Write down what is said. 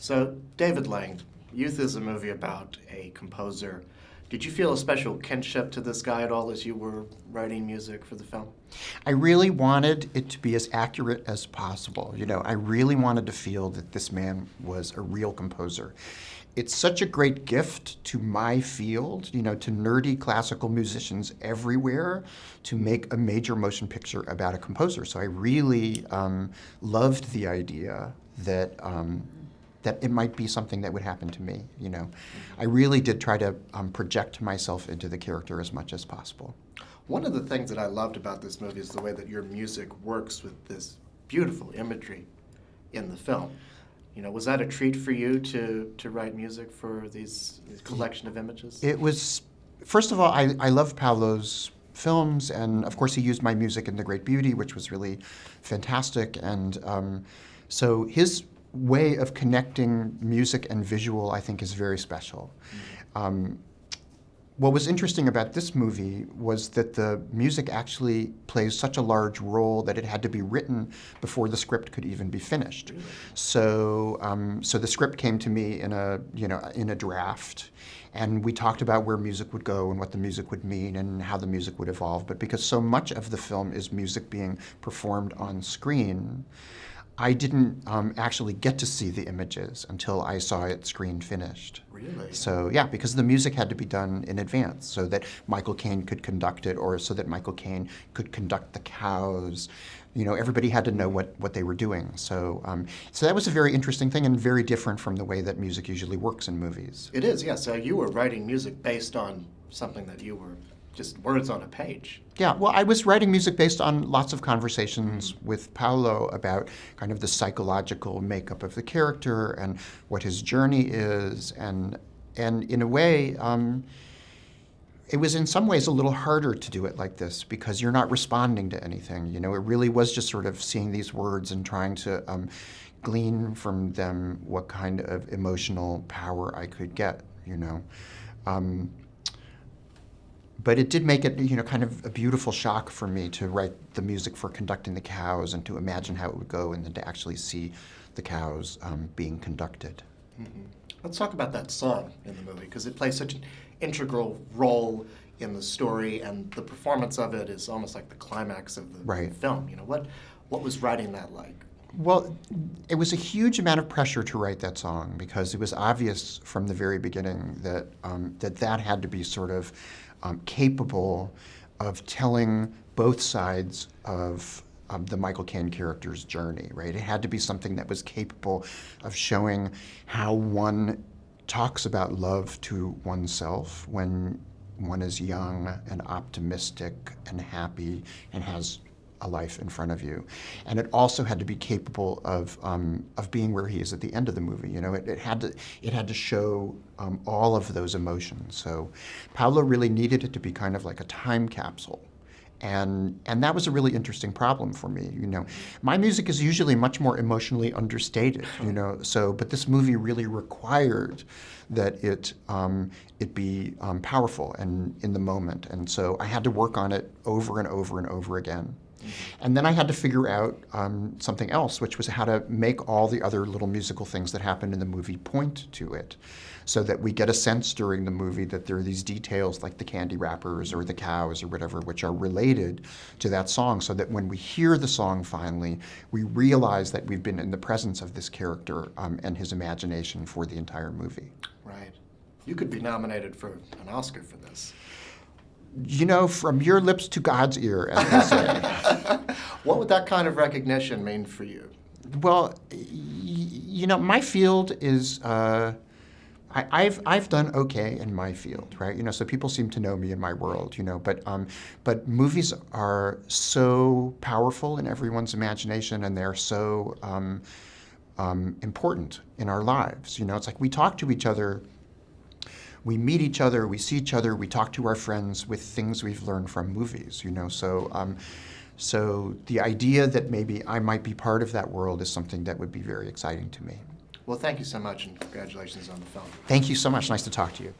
So, David Lang, Youth is a movie about a composer. Did you feel a special kinship to this guy at all as you were writing music for the film? I really wanted it to be as accurate as possible. I really wanted to feel that this man was a real composer. It's such a great gift to my field, to nerdy classical musicians everywhere, to make a major motion picture about a composer. So I really loved the idea that it might be something that would happen to me. I really did try to project myself into the character as much as possible. One of the things that I loved about this movie is the way that your music works with this beautiful imagery in the film. Was that a treat for you to write music for these collection of images? It was, first of all, I love Paolo's films, and of course he used my music in The Great Beauty, which was really fantastic. And so his way of connecting music and visual, I think, is very special. What was interesting about this movie was that the music actually plays such a large role that it had to be written before the script could even be finished. Really? So the script came to me in a draft, and we talked about where music would go and what the music would mean and how the music would evolve. But because so much of the film is music being performed on screen, I didn't actually get to see the images until I saw it screen finished. Really? So yeah, because the music had to be done in advance so that Michael Caine could conduct it, or so that Michael Caine could conduct the cows. Everybody had to know what they were doing. So that was a very interesting thing and very different from the way that music usually works in movies. It is, yeah. So you were writing music based on something that you were just words on a page. Yeah, well, I was writing music based on lots of conversations with Paolo about kind of the psychological makeup of the character and what his journey is, and in a way, it was in some ways a little harder to do it like this because you're not responding to anything. It really was just sort of seeing these words and trying to glean from them what kind of emotional power I could get. But it did make it, kind of a beautiful shock for me to write the music for conducting the cows and to imagine how it would go and then to actually see the cows being conducted. Mm-hmm. Let's talk about that song in the movie because it plays such an integral role in the story, and the performance of it is almost like the climax of the film. What was writing that like? Well, it was a huge amount of pressure to write that song because it was obvious from the very beginning that that had to be sort of capable of telling both sides of the Michael Caine character's journey, right? It had to be something that was capable of showing how one talks about love to oneself when one is young and optimistic and happy and has a life in front of you. And it also had to be capable of being where he is at the end of the movie. It had to show all of those emotions. So Paolo really needed it to be kind of like a time capsule. And that was a really interesting problem for me. My music is usually much more emotionally understated, but this movie really required that it be powerful and in the moment. And so I had to work on it over and over and over again. And then I had to figure out something else, which was how to make all the other little musical things that happen in the movie point to it, so that we get a sense during the movie that there are these details like the candy wrappers or the cows or whatever, which are related to that song, so that when we hear the song finally, we realize that we've been in the presence of this character and his imagination for the entire movie. Right. You could be nominated for an Oscar for this. From your lips to God's ear, as they say. What would that kind of recognition mean for you? Well, my field is, I've done okay in my field, right? So people seem to know me in my world, but movies are so powerful in everyone's imagination, and they're so important in our lives. It's like we talk to each other. We meet each other, we see each other, we talk to our friends with things we've learned from movies, So the idea that maybe I might be part of that world is something that would be very exciting to me. Well, thank you so much, and congratulations on the film. Thank you so much. Nice to talk to you.